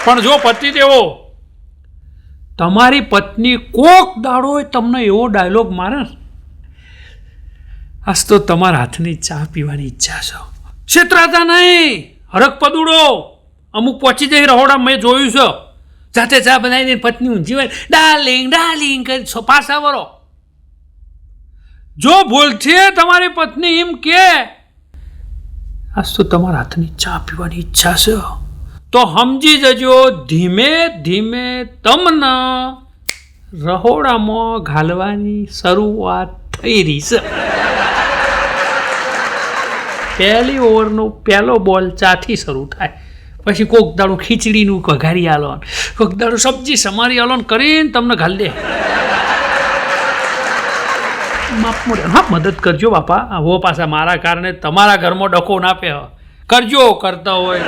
પણ જો પતિ દેવો તમારી પત્ની કોક દાડો તમને એવો ડાયલોગ મારે, આજ તો તમારા હાથની ચા પીવાની ઈચ્છા છે, છેતરાતા નહીં, હરક પદુડો અમુક પહોંચી જઈ રહોડા મેં જોયું છે, જાતે ચા બનાવી દઈને પત્ની ઊંઘી હોય ડાર્લિંગ ડાર્લિંગ કરી પાછા વરો. જો ભૂલથી તમારી પત્ની એમ કે આજ તો તમારા હાથની ચા પીવાની ઈચ્છા છે, તો સમજી જજો ધીમે ધીમે તમને રહોડામાં ઘાલવાની શરૂઆત થઈ રહી છે. પહેલી ઓવરનો પહેલો બોલ ચાથી શરૂ થાય, પછી કોક દાડું ખીચડીનું વઘારી આલો, કોક દાડું સબ્જી સમારી આલો કરીને તમને ઘાલ દે. હા, મદદ કરજો બાપા, હો પાછા મારા કારણે તમારા ઘરમાં ડખો ના પે કરજો, કરતા હોય